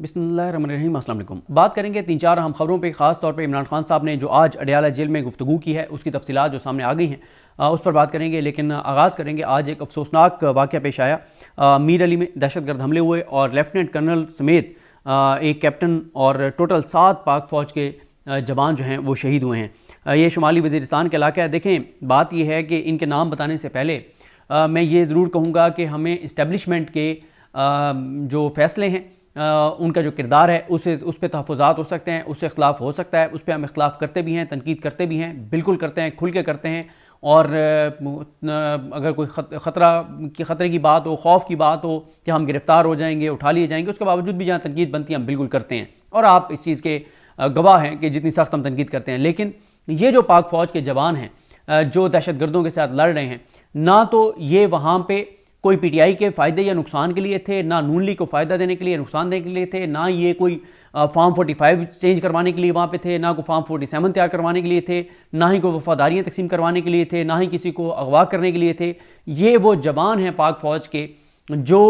बिस्मिल्लाहिर्रहमानिर्रहीम, अस्सलाम वालेकुम। बात करेंगे 3-4 अहम खबरों पे, ख़ास तौर पे इमरान खान साहब ने जो आज अडयाला जेल में गुफ्तगू की है उसकी तफसीलात जो सामने आ गई हैं उस पर बात करेंगे। लेकिन आगाज़ करेंगे, आज एक अफसोसनाक वाक़या पेश आया। मीर अली में दहशतगर्द हमले हुए और लेफ्टिनेंट कर्नल समेत एक कैप्टन और टोटल 7 पाक फ़ौज के जवान जो हैं वो शहीद हुए हैं। ये शुमाली वज़ीरिस्तान का इलाका है। देखें, बात यह है कि इनके नाम बताने से पहले मैं ये ज़रूर कहूँगा कि हमें इस्टेब्लिशमेंट के जो फ़ैसले हैं उनका जो किरदार है उस पर तहफ़्फ़ुज़ात हो सकते हैं, उससे इख्तलाफ हो सकता है, उस पर हम इख्तलाफ करते भी हैं, तनकीद करते भी हैं, बिल्कुल करते हैं, खुल के करते हैं। और अगर कोई ख़तरे की बात हो, खौफ की बात हो कि हम गिरफ़्तार हो जाएंगे, उठा लिए जाएंगे, उसके बावजूद भी जहाँ तनकीद बनती है हम बिल्कुल करते हैं। और आप इस चीज़ के गवाह हैं कि जितनी सख्त हम तनकीद करते हैं। लेकिन ये जो पाक फ़ौज के जवान हैं जो दहशतगर्दों के साथ लड़ रहे हैं, ना तो ये वहाँ पर कोई पीटीआई के फ़ायदे या नुकसान के लिए थे, ना नून लीग को फ़ायदा देने के लिए, नुकसान देने के लिए थे, ना ये कोई फॉर्म 45 चेंज करवाने के लिए वहाँ पे थे, ना कोई फॉर्म 47 तैयार करवाने के लिए थे, ना ही कोई वफादारियाँ तकसीम करवाने के लिए थे, ना ही किसी को अगवा करने के लिए थे। ये वो जवान हैं पाक फ़ौज के जो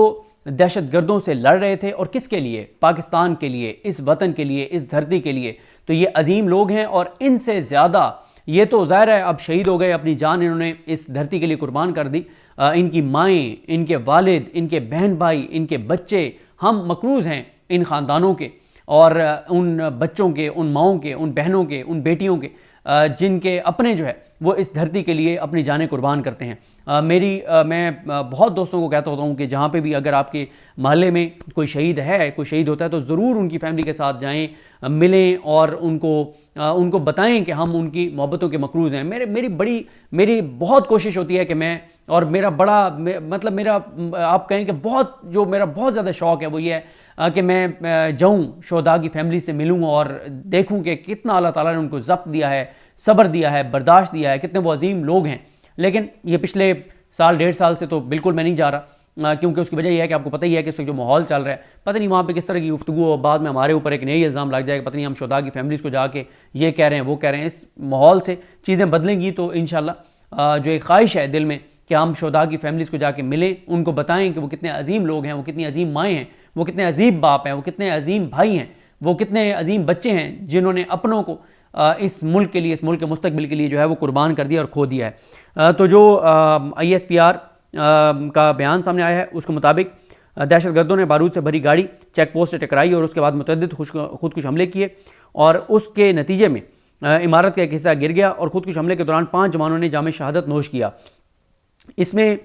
दहशतगर्दों से लड़ रहे थे। और किसके लिए? पाकिस्तान के लिए, इस वतन के लिए, इस धरती के लिए। तो ये अजीम लोग हैं और इनसे ज़्यादा ये तो ज़ाहिर है अब शहीद हो गए, अपनी जान इन्होंने इस धरती के लिए कुर्बान कर दी। इनकी माएँ, इनके वालिद, इनके बहन भाई, इनके बच्चे, हम मकरूज़ हैं इन ख़ानदानों के और उन बच्चों के, उन माओं के, उन बहनों के, उन बेटियों के जिनके अपने जो है वो इस धरती के लिए अपनी जानें कुर्बान करते हैं। मैं बहुत दोस्तों को कहता होता हूँ कि जहाँ पे भी अगर आपके महल्ले में कोई शहीद है, कोई शहीद होता है, तो ज़रूर उनकी फैमिली के साथ जाएं, मिलें और उनको बताएं कि हम उनकी मोहब्बतों के मकरूज़ हैं। मेरी बहुत कोशिश होती है कि मैं, और मेरा आप कहें कि मेरा बहुत ज़्यादा शौक़ है वो ये है कि मैं जाऊँ शोहदा की फैमिली से मिलूँ और देखूँ कि कितना अल्लाह ताला ने उनको ज़ब्त दिया है, सब्र दिया है, बर्दाश्त दिया है, कितने वो अजीम लोग हैं। लेकिन ये पिछले साल 1.5 साल से तो बिल्कुल मैं नहीं जा रहा, क्योंकि उसकी वजह यह है कि आपको पता ही है कि इस वक्त जो माहौल चल रहा है, पता नहीं वहाँ पे किस तरह की गुफ्तगू हो, बाद में हमारे ऊपर एक नई इल्ज़ाम लग जाएगा, पता नहीं हम शोहदा की फैमिलीज़ को जाके ये कह रहे हैं, वो कह रहे हैं। इस माहौल से चीज़ें बदलेंगी तो इंशाअल्लाह जो एक ख्वाहिश है दिल में कि हम शोहदा की फैमिलीज़ को जाके मिलें, उनको बताएं कि वो कितने अजीम लोग हैं, वो कितनी अजीम माएँ हैं, वो कितने अजीम बाप हैं, वो कितने अजीम भाई हैं, वो कितने अजीम बच्चे हैं जिन्होंने अपनों को इस मुल्क के लिए, इस मुल्क के मुस्तकबिल के लिए जो है वो कुर्बान कर दिया और खो दिया है। तो जो ISPR का बयान सामने आया है उसके मुताबिक दहशतगर्दों ने बारूद से भरी गाड़ी चेक पोस्ट से टकराई और उसके बाद मुतअद्दिद खुदकुश हमले किए और उसके नतीजे में इमारत का एक हिस्सा गिर गया और खुदकुश हमले के दौरान 5 जवानों ने जाम शहादत नोश किया। इसमें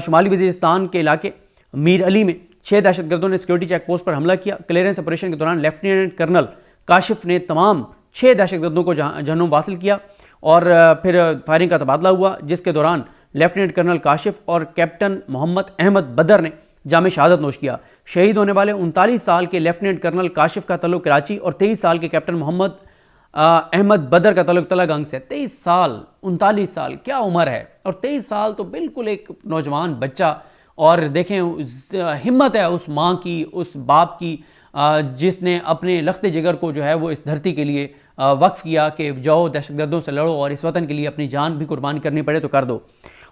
शुमाली वज़ीरिस्तान के इलाके मीर अली में 6 दहशतगर्दों ने सिक्योरिटी चेक पोस्ट पर हमला किया। क्लियरेंस ऑपरेशन के दौरान लेफ्टिनेंट कर्नल काशिफ ने तमाम 6 दहशतगर्दों को जहन्नुम वासिल किया और फिर फायरिंग का तबादला हुआ, जिसके दौरान लेफ्टिनेंट कर्नल काशिफ और कैप्टन मोहम्मद अहमद बदर ने जाम शहादत नोश किया। शहीद होने वाले 39 साल के लेफ्टिनेंट कर्नल काशिफ का तल्लुक कराची और 23 साल के कैप्टन मोहम्मद अहमद बदर का तल्लुक तलागंग से। 23 साल, 39 साल क्या उम्र है, और 23 साल तो बिल्कुल एक नौजवान बच्चा। और देखें हिम्मत है उस माँ की, उस बाप की जिसने अपने लख्ते जिगर को जो है वो इस धरती के लिए वक्फ किया कि जाओ दहशतगर्दों से लड़ो और इस वतन के लिए अपनी जान भी कुर्बान करनी पड़े तो कर दो।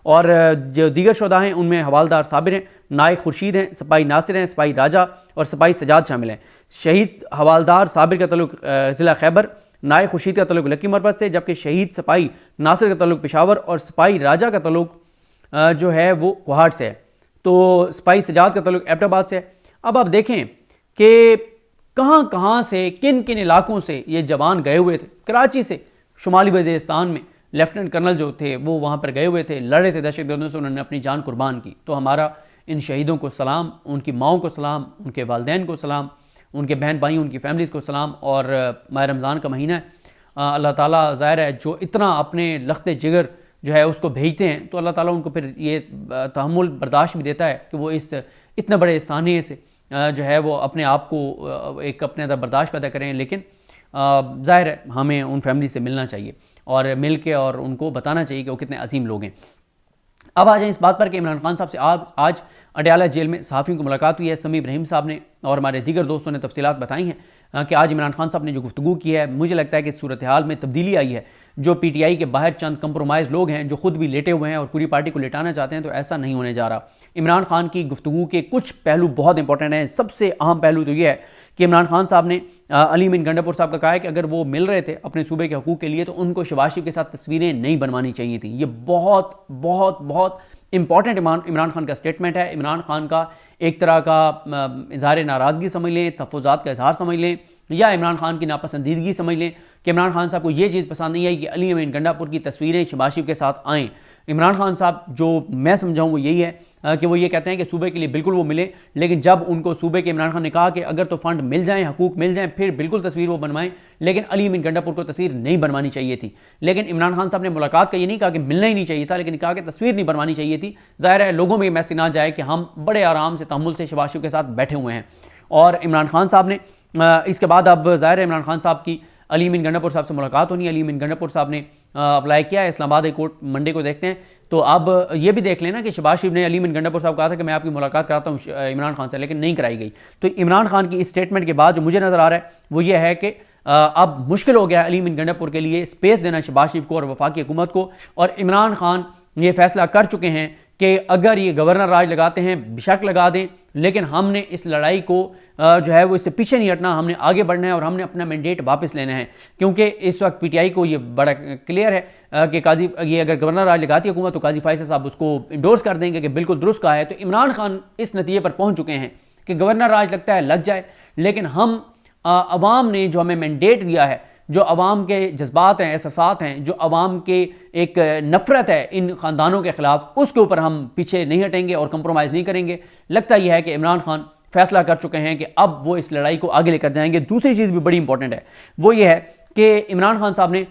और जो दीगर शोधा हैं उनमें हवालदार साबिर हैं, नायक खुर्शीद हैं, सिपाही नासिर हैं, सिपाही राजा और सिपाही सजाद शामिल हैं। शहीद हवालदार साबिर का तल्लुक ज़िला खैबर, नायक खुर्शीद का तल्लुक लकी मरबत से, जबकि शहीद सिपाही नासिर का तल्लुक पेशावर और सिपाही राजा का तल्लुक जो है वो कोहाट से है। तो सिपाही सजाद का तल्लुक एबटाबाद से है। अब आप देखें कि कहाँ कहाँ से, किन किन इलाकों से ये जवान गए हुए थे। कराची से शुमाली वज़ीरिस्तान में लेफ्टिनेंट कर्नल जो थे वो वहाँ पर गए हुए थे, लड़े थे दहशतगर्दों से, उन्होंने अपनी जान कुर्बान की। तो हमारा इन शहीदों को सलाम, उनकी माओं को सलाम, उनके वालिदैन को सलाम, उनके बहन भाई, उनकी फैमिलीज़ को सलाम। और माह रमज़ान का महीना है, अल्लाह ताला ज़ाहिर है जो इतना अपने लख्ते जिगर जो है उसको भेजते हैं तो अल्लाह ताला उनको फिर ये तहम्मुल बर्दाश्त भी देता है कि वो इस इतने बड़े सानिए से जो है वो अपने आप को एक अपने अंदर बर्दाश्त पैदा करें। लेकिन ज़ाहिर है हमें उन फैमिली से मिलना चाहिए और मिल के और उनको बताना चाहिए कि वो कितने अजीम लोग हैं। अब आ जाए इस बात पर कि इमरान खान साहब से आज अडयाला जेल में सहाफ़ियों की मुलाकात हुई है। समी इब्राहिम साहब ने और हमारे दीगर दोस्तों ने तफसीलात बताई हैं कि आज इमरान खान साहब ने जो गुफ्तगू की है, मुझे लगता है कि सूरत हाल में तब्दीली आई है। जो PTI के बाहर चंद कंप्रोमाइज़ लोग हैं जो खुद भी लेटे हुए हैं और पूरी पार्टी को लेटाना चाहते हैं, तो ऐसा नहीं होने जा रहा। इमरान खान की गुफ्तगू के कुछ पहलू बहुत इंपॉर्टेंट हैं। सबसे अहम पहलू तो ये है कि इमरान खान साहब ने अली अमीन गंडापुर साहब का कहा है कि अगर वो मिल रहे थे अपने सूबे के हकूक़ के लिए तो उनको शहबाज शरीफ के साथ तस्वीरें नहीं बनवानी चाहिए थी। ये बहुत बहुत बहुत इंपॉर्टेंट इमरान खान का स्टेटमेंट है। इमरान खान का एक तरह का इजहार नाराज़गी समझ लें, तहफ़्फ़ुज़ात का इजहार समझ लें, या इमरान खान की नापसंदीदगी समझ लें कि इमरान खान साहब को ये चीज़ पसंद नहीं आई कि अली अमीन गंडापुर की तस्वीरें शहबाज शरीफ के साथ आएँ। इमरान खान साहब जो मैं समझाऊँ वो यही है कि वो ये कहते हैं कि सूबे के लिए बिल्कुल वो मिले, लेकिन जब उनको सूबे के इमरान खान ने कहा कि अगर तो फ़ंड मिल जाएँ, हकूक़ मिल जाएँ, फिर बिल्कुल तस्वीर वो बनवाएं, लेकिन अली अमीन गंडापुर को तस्वीर नहीं बनवानी चाहिए थी। लेकिन इमरान खान साहब ने मुलाकात का ये नहीं कहा कि मिलना ही नहीं चाहिए था, लेकिन कहा कि तस्वीर नहीं बनवानी चाहिए थी। ज़ाहिर है लोगों में ये मैसेज ना जाए कि हम बड़े आराम से तहम्मुल से शहबाज शरीफ के साथ बैठे हुए हैं। और इमरान खान साहब ने इसके बाद अब ज़ाहिर है इमरान खान साहब की अली अमीन गंडापुर साहब से मुलाकात होनी है। अली अमीन गंडापुर साहब ने अप्लाई किया है, इस्लामाबाद हाई कोर्ट मंडे को देखते हैं। तो अब ये भी देख लेना कि शहबाज शरीफ ने अली अमीन गंडापुर साहब कहा था कि मैं आपकी मुलाकात कराता हूँ इमरान खान से, लेकिन नहीं कराई गई। तो इमरान खान की इस स्टेटमेंट के बाद जो मुझे नज़र आ रहा है वो ये है कि अब मुश्किल हो गया अली अमीन गंडापुर के लिए स्पेस देना शहबाज शरीफ को और वफाकी हुकूमत को। और इमरान खान ये फैसला कर चुके हैं कि अगर ये गवर्नर राज लगाते हैं बेशक लगा दें, लेकिन हमने इस लड़ाई को जो है वो इससे पीछे नहीं हटना, हमने आगे बढ़ना है और हमने अपना मैंडेट वापस लेना है। क्योंकि इस वक्त PTI को ये बड़ा क्लियर है कि काजी ये अगर गवर्नर राज लगाती है हुकूमत तो काजी फैसल साहब उसको इंडोर्स कर देंगे कि बिल्कुल दुरुस्त कहा है। तो इमरान खान इस नतीजे पर पहुँच चुके हैं कि गवर्नर राज लगता है लग जाए, लेकिन हम अवाम ने जो हमें मैंडेट दिया है, जो अवाम के जज्बात हैं, एहसासात हैं, जो अवाम के एक नफ़रत है इन ख़ानदानों के ख़िलाफ़, उसके ऊपर हम पीछे नहीं हटेंगे और कंप्रोमाइज़ नहीं करेंगे। लगता यह है कि इमरान खान फैसला कर चुके हैं कि अब वो इस लड़ाई को आगे लेकर जाएंगे। दूसरी चीज़ भी बड़ी इंपॉर्टेंट है, वो ये है कि इमरान खान साहब ने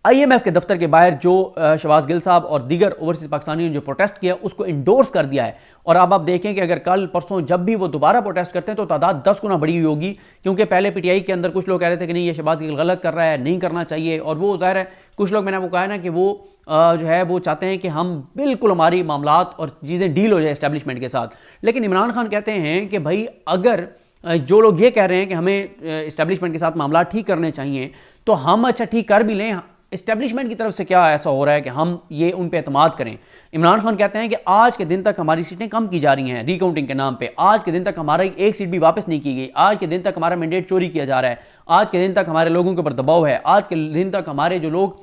IMF के दफ्तर के बाहर जो शहबाज गिल साहब और दीगर ओवरसीज़ पाकिस्तानियों ने जो प्रोटेस्ट किया उसको इंडोर्स कर दिया है। और अब आप देखें कि अगर कल परसों जब भी वो दोबारा प्रोटेस्ट करते हैं तो तादाद 10 गुना बड़ी हुई होगी। क्योंकि पहले PTI के अंदर कुछ लोग कह रहे थे कि नहीं ये शहबाज गिल गलत कर रहा है, नहीं करना चाहिए। और वो ज़ाहिर है कुछ लोग, मैंने आपको कहा है ना कि वो जो है वो चाहते हैं कि हम बिल्कुल हमारी मामलात और चीज़ें डील हो जाए इस्टेब्लिशमेंट के साथ। लेकिन इमरान खान कहते हैं कि भाई अगर जो लोग ये कह रहे हैं कि हमें इस्टेब्लिशमेंट के साथ मामला ठीक करने चाहिए तो हम अच्छा ठीक कर भी लें, इस्टेब्लिशमेंट की तरफ से क्या ऐसा हो रहा है कि हम ये उन पे एतमाद करें। इमरान खान कहते हैं कि आज के दिन तक हमारी सीटें कम की जा रही हैं रिकाउंटिंग के नाम पे, आज के दिन तक हमारा एक सीट भी वापस नहीं की गई, आज के दिन तक हमारा मैंडेट चोरी किया जा रहा है, आज के दिन तक हमारे लोगों के ऊपर दबाव है, आज के दिन तक हमारे जो लोग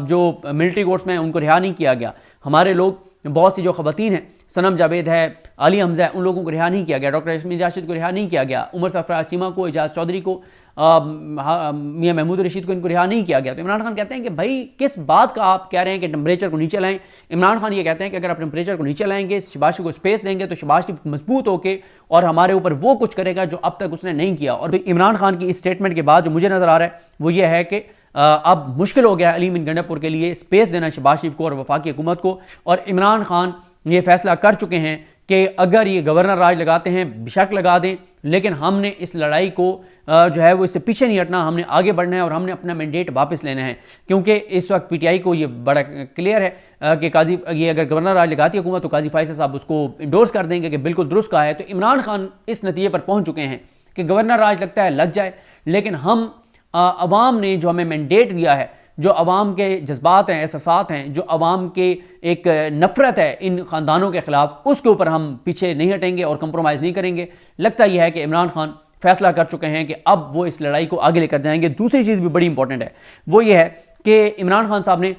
जो मिलिट्री कोर्ट्स में उनको रिहा नहीं किया गया, हमारे लोग बहुत सी जो खवातीन हैं, सनम जावेद है, अली हमजा है, उन लोगों को रिहा नहीं किया गया, डॉक्टर इसमी जाशिद को रिहा नहीं किया गया, उमर सरफराज चीमा को, एजाज चौधरी को, मियां महमूद रशीद को, इनको रिहा नहीं किया गया। तो इमरान खान कहते हैं कि भाई किस बात का आप कह रहे हैं कि टेम्परेचर को नीचे लाएं। इमरान खान ये कहते हैं कि अगर आप टेम्परेचर को नीचे लाएंगे, शहबाज शरीफ को स्पेस देंगे तो शहबाज शरीफ मजबूत होकर और हमारे ऊपर वो कुछ करेगा जो अब तक उसने नहीं किया। और इमरान खान की इस स्टेटमेंट के बाद जो मुझे नज़र आ रहा है वो ये है कि अब मुश्किल हो गया अली अमीन गंडापुर के लिए स्पेस देना शहबाज शरीफ को और वफाकी हुकूमत को। और इमरान खान ये फैसला कर चुके हैं कि अगर ये गवर्नर राज लगाते हैं बेशक लगा दें, लेकिन हमने इस लड़ाई को जो है वो इससे पीछे नहीं हटना, हमने आगे बढ़ना है और हमने अपना मैंडेट वापस लेना है। क्योंकि इस वक्त PTI को ये बड़ा क्लियर है कि काजी ये अगर गवर्नर राज लगाती है हुकूमत तो काजी फैसल साहब उसको इंडोर्स कर देंगे कि बिल्कुल दुरुस्त कहा है। तो इमरान खान इस नतीजे पर पहुँच चुके हैं कि गवर्नर राज लगता है लग जाए, लेकिन हम अवाम ने जो हमें मैंडेट दिया है, जो अवाम के जज्बात हैं, एहसासात हैं, जो अवाम के एक नफ़रत है इन ख़ानदानों के ख़िलाफ़, उसके ऊपर हम पीछे नहीं हटेंगे और कंप्रोमाइज़ नहीं करेंगे। लगता यह है कि इमरान खान फैसला कर चुके हैं कि अब वो इस लड़ाई को आगे लेकर जाएंगे। दूसरी चीज़ भी बड़ी इंपॉर्टेंट है, वो ये है कि इमरान खान साहब ने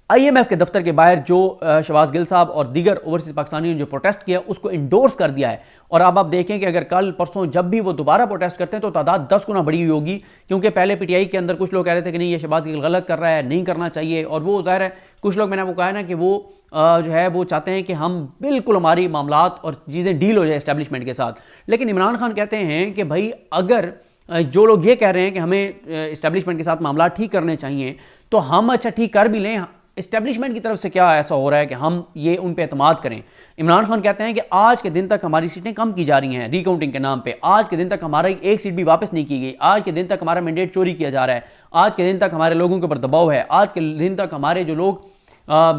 IMF के दफ्तर के बाहर जो शहबाज गिल साहब और दीगर ओवरसीज़ पाकिस्तानियों ने जो प्रोटेस्ट किया उसको इंडोर्स कर दिया है। और अब आप देखें कि अगर कल परसों जब भी वो दोबारा प्रोटेस्ट करते हैं तो तादाद 10 गुना बड़ी हुई होगी। क्योंकि पहले PTI के अंदर कुछ लोग कह रहे थे कि नहीं ये शहबाज गिल गलत कर रहा है, नहीं करना चाहिए। और वो ज़ाहिर है कुछ लोग, मैंने आपको कहा है ना कि वो जो है वो चाहते हैं कि हम बिल्कुल हमारी मामलात और चीज़ें डील हो जाए इस्टेब्लिशमेंट के साथ। लेकिन इमरान खान कहते हैं कि भाई अगर जो लोग ये कह रहे हैं कि हमें इस्टेब्लिशमेंट के साथ मामला ठीक करने चाहिए तो हम अच्छा ठीक कर भी लें, इस्टेब्लिशमेंट की तरफ से क्या ऐसा हो रहा है कि हम ये उन पे एतमाद करें। इमरान खान कहते हैं कि आज के दिन तक हमारी सीटें कम की जा रही हैं रिकाउंटिंग के नाम पे, आज के दिन तक हमारा एक सीट भी वापस नहीं की गई, आज के दिन तक हमारा मैंडेट चोरी किया जा रहा है, आज के दिन तक हमारे लोगों के ऊपर दबाव है, आज के दिन तक हमारे जो लोग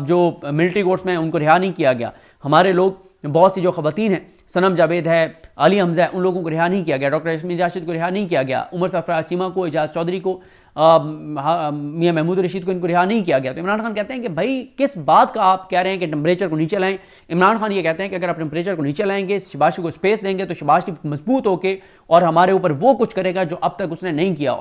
जो मिलिट्री कोर्ट्स में उनको रिहा नहीं किया गया, हमारे लोग बहुत सी जो खवातीन हैं, सनम जावेद है, अली हमजा है, उन लोगों को रिहा नहीं किया गया, डॉक्टर इसमी जाशिद को रिहा नहीं किया गया, उमर सरफराज चीमा को, एजाज चौधरी को, मियां महमूद रशीद को, इनको रिहा नहीं किया गया। तो इमरान खान कहते हैं कि भाई किस बात का आप कह रहे हैं कि टेम्परेचर को नीचे लाएं। इमरान खान ये कहते हैं कि अगर आप टेम्परेचर को नीचे लाएंगे, शहबाज शरीफ को स्पेस देंगे, तो शहबाज शरीफ मजबूत होकर और हमारे ऊपर वो कुछ करेगा जो अब तक उसने नहीं किया। और